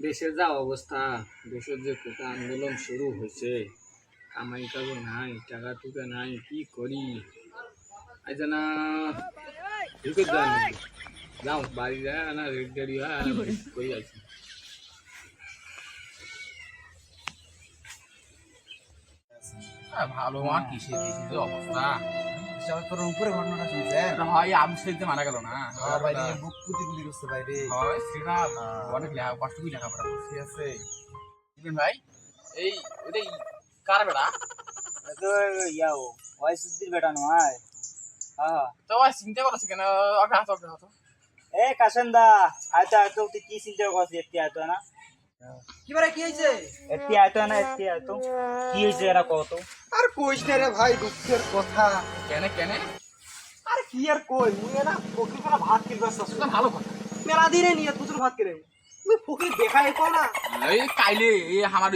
দেশের যা অবস্থা, দেশের যে কোটা আন্দোলন শুরু হয়েছে, কামাই কাজ নাই, টাকা টুকা নাই, কি করি? আজ না ঢুকে যাও বাড়ি যায় না, রেড গাড়ি হয় কই আছি। ভালো মা কিসের যে অবস্থা। তোর উপরে ঘটনাটা শুনছেন? হয় আবু সাইদ মারা গেল না, বাইরে বুক কুতি কুতি করছে বাইরে। হয় সেটা অনেক কষ্ট করে লেখাপড়া করছে। ঠিক আছে ভাই এই ওটাই কার বেড়া তো ইয়াও ওই সিদ্দির বেটা নয়। হ্যাঁ তো ভাই চিন্তা করছে কেন? ওকে হাত ওকে হাত এ কাসেন্দা আইতো আইতো তুই কি চিন্তা করছিস? এটি আইতো না, কি বারে কি হইছে? এটি আইতো না, এটি আইতো কি হয়েছে এরা কত? আর কইস না রে ভাই, দুঃখের কথা। কেন কেন? আর কি আর কই, মুই না ফকির কোনা ভাত কিনবা আসছ। ভালো কথা। মেলা দিনে নিয়ে তুই ভাত কিনে মুই ফকির দেখাই কো না। এই কাইলে এই আমার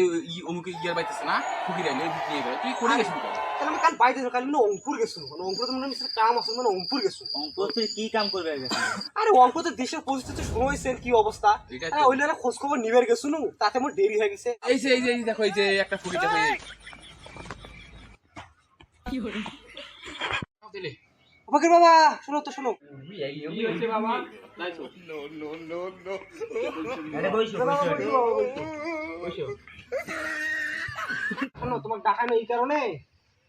অমুকে গিয়ার বাইতেছে না, ফুকি রাইলে নিয়ে গেল। তুই কোনে গেছিস? তাহলে আমি কাল বাইতে কাল মানে অঙ্কুর গেছো, মানে অঙ্কুর তো মানে কাম আছে, মানে অঙ্কুর গেছো। অঙ্ক তুই কি কাম করবে গেছে? আরে অঙ্ক তো দেশের পরিস্থিতি শুনেছেন কি অবস্থা, ওইলে না খোঁজ খবর নিবার গেছো নু, তাতে মোর দেরি হয়ে গেছে। এই যে দেখো, এই যে একটা ফুকি দেখো কি হলো দিলে। ফকির বাবা শোনো তো, শোনো। কি হয়েছে বাবা? যাইছো আরে বইছো বসো। শোনো, তোমার ডাকানো এই কারণে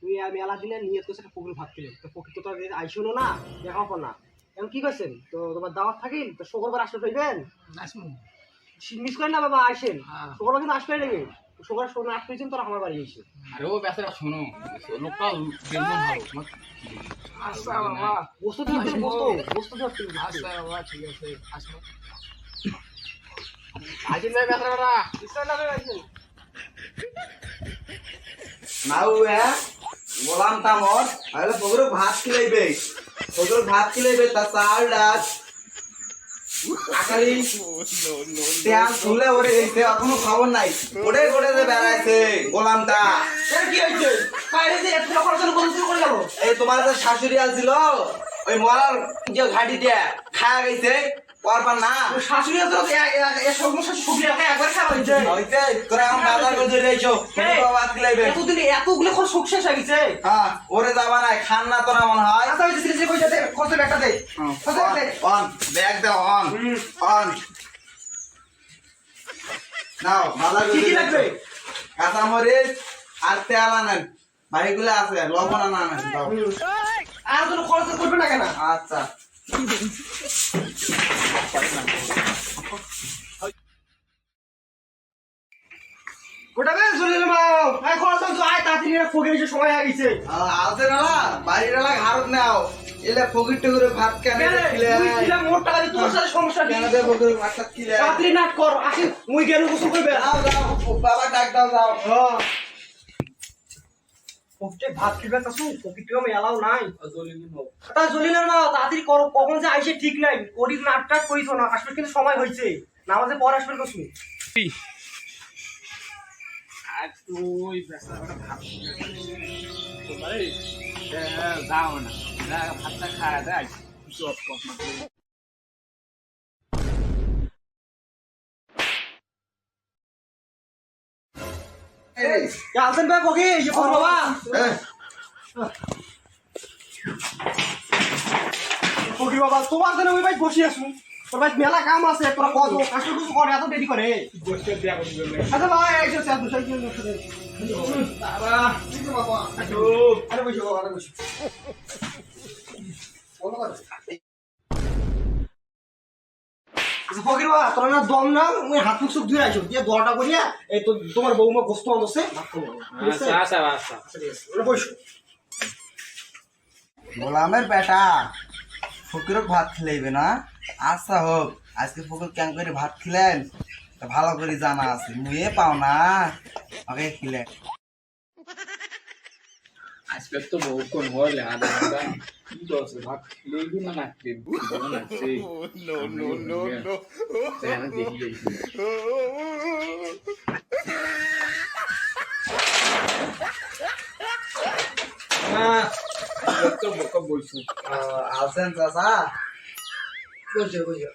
তুই মেলা দিনে নিয়ত করছে একটা ফকির ভাত কিনে, তো ফকির তো তোর আইসুনো না, দেখাও না। এখন কি করছেন তো, তোমার দাওয়াত থাকিল তো শুক্রবার আসতে পাইবেন। মিস করেন না বাবা, আসেন শুক্রবার কিন্তু আসতে নেবে। শুক্রবার শুক্রবার আসতে পেয়েছেন তোরা আমার বাড়ি এসে। আরে ও বেচারা শোনো, লোকটা বেলবন ভালো। আচ্ছা বাবা, বস্তু দিয়ে বস্তু দিয়ে আচ্ছা বাবা ঠিক আছে, আসো আসেন ভাই বেচারা। নাও বললাম তামর তাহলে পগর ভাত খিলাইবে, পগর ভাত খিলাইবে, তা চাল ডাল আকালি তেল তুলে ওরে এইতে আর কোনো খবর নাই। ওরে ওরে যে বেড়াইছে গোলামটা। কি হয়েছে? বাইরে যে এত খরচ করে করে গেল। এই তোমার যে শাশুড়ি আসছিল ওই মরার যে ঘাটি দিয়ে খায়া গেছে পরবার না। শাশুড়ি তো সমস্যা ছবি রাখে একবার খাওয়া হয়েছে। হইতে তোরা এখন বাজার করে ধরে আইছো, ভাত খিলাইবে। এতদিন এতগুলো খরচ শেষ হয়ে গেছে। হ্যাঁ ওরে যাবা নাই, খান না তোরা মনে হয়। আচ্ছা ওই যে কই যেতে কত ব্যাগটা দে। অন ব্যাগ দাও, অন অন নাও বাজার কি কি লাগবে? কাঁচামরিচ আর তেল আনেন, বাড়িগুলো আছে, লবণ আনেন দাও। আর কোনো খরচ করবে না কেন? আচ্ছা গোটা বে চলে মাও এই খরচ তো আয় তাড়াতাড়ি ফকির এসে সময় হয়ে গেছে। আলতে না বাড়ির এলাকা হারত নাও, এলে ফকির টুকুরে ভাত কেন খিলে তুই দিলাম মোট টাকা দিয়ে, তোর সাথে সমস্যা কি? কেন দে ফকির ভাতটা খিলে তাড়াতাড়ি নাট কর, আসি মুই গেল গোসল করবে। যাও যাও বাবা ডাক দাও যাও। হ্যাঁ ফকির ভাত খিবে তাসু, ফকির তো আমি এলাও নাই। তা জলিলের মা তাড়াতাড়ি করো, কখন যে আইসে ঠিক নাই। ওরি নাটটা কইছো না, আসলে কিন্তু সময় হইছে, নামাজে পর আসবে কসু। আর তুই বেচারা ভাত তোমারে যাও না, ভাতটা খাওয়া দেয় চপ কপ মাত্র। এই আসেন ভাই ফকির এই যে ফকির বাবা। ফকির বাবা তোমার জন্য ওই ভাই বসে আসুন, তোর ভাই মেলা কাম আছে, তোরা কত কষ্ট কিছু করে, এত দেরি করে। গোষ্ঠীর দেয়া করে দিল। আচ্ছা ভাই এই যে চাল দুশো কি করে বাবা, ঠিক আছে বাবা। আরে বসো বাবা, আরে বসো। বলো কথা। আচ্ছা ফকির বাবা তোরা না দম না, মুই হাত মুখ সুখ ধুয়ে আইছো, দিয়ে দোয়াটা করিয়া এই তো তোমার বৌমা গোস্ত আনছে ভাত খাবো। আচ্ছা আচ্ছা আচ্ছা ওরে বসো। গোলামের বেটা ফকিরক ভাত খিলাইবে না? আচ্ছা হোক, আজকে ফকির কেন করে ভাত খিলেন তা ভালো করে জানা আছে, মুয়ে পাও না আগে খিলে। আজকে তো বহুক্ষণ হলে আধা ঘন্টা কি দশ ভাত খেলেই না না খেলে না সেই দেখি যাইছি। হ্যাঁ তো বকা বলছো আছেন চাচা? বসো বসো।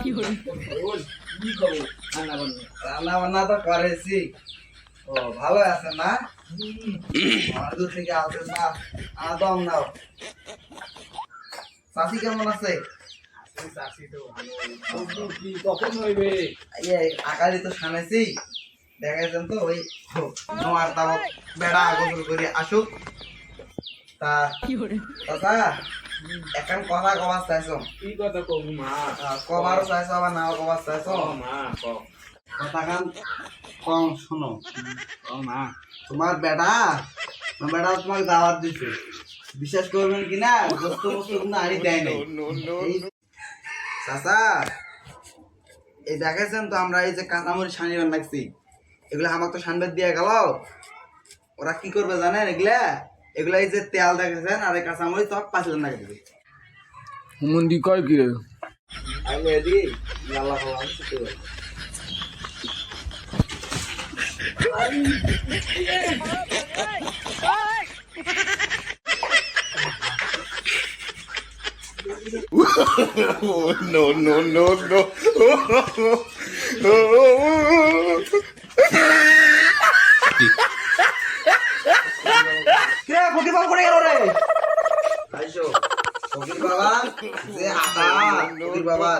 কি হলো কি করবো রান্না বান্না রান্না বান্না তো করেছি। ও ভালো আছে না? দূর থেকে আসে না, আদম নাও। চাষি কেমন আছে? চাষি তো ভালো কি কখন হইবে এই আকারি তো শানেছি, দেখাইছেন তো ওই তোমার তাও বেড়া গোসল করে আসুক। তা কথা এখন কথা কবার চাইছো, কি কথা কবু মা কবারও চাইছো আবার নাও কবার চাইছো। মা কথা খান কম শোনো। মা তোমার বেটা তোমাকে দাওয়াত দিছে, বিশ্বাস করবেন কিনা বস্তু কিন্তু আনি দেয় নাই। চাচা এই দেখেছেন তো আমরা এই যে কাঁচামরিচ সানিবার লাগছি, এগুলো আমাকে তো সানবেদ দিয়ে গেল। ওরা কি করবে জানেন? এগুলা এই যে তেল দেখেছেন আর এই কাঁচামরিচ তোমাকে 5 লাখ টাকা দেবে। হুমন্দি কয় কি রে আমি এদি লাল্লা খাওয়া আমি শিখতে পারি। কে ফকির বাবা করে গেল রে? আইসো ফকির বাবা যে আটা ফকির বাবা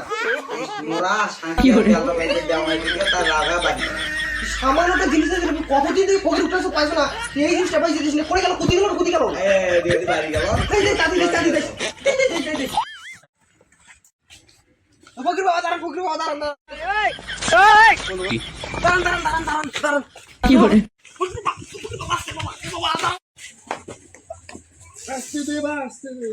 মোরা শান্তি আল্লাহ বাইরে দেওয়া থেকে তার রাগা বাড়ি। সামান্য একটা জিনিস আছে, কতদিন থেকে ফকির উঠতেছে পাইছো না, এই জিনিসটা পাইছি জিনিস করে গেল, ক্ষতি গেল ক্ষতি গেল। দিয়ে বাড়ি গেল। এই যে দাদি দে দাদি দে ফকির বাবা দাঁড়ান, ফকির বাবা দাঁড়ান দাঁড়ান দাঁড়ান দাঁড়ান দাঁড়ান দাঁড়ান। কি হরে আস্তে দে বা আস্তে দে।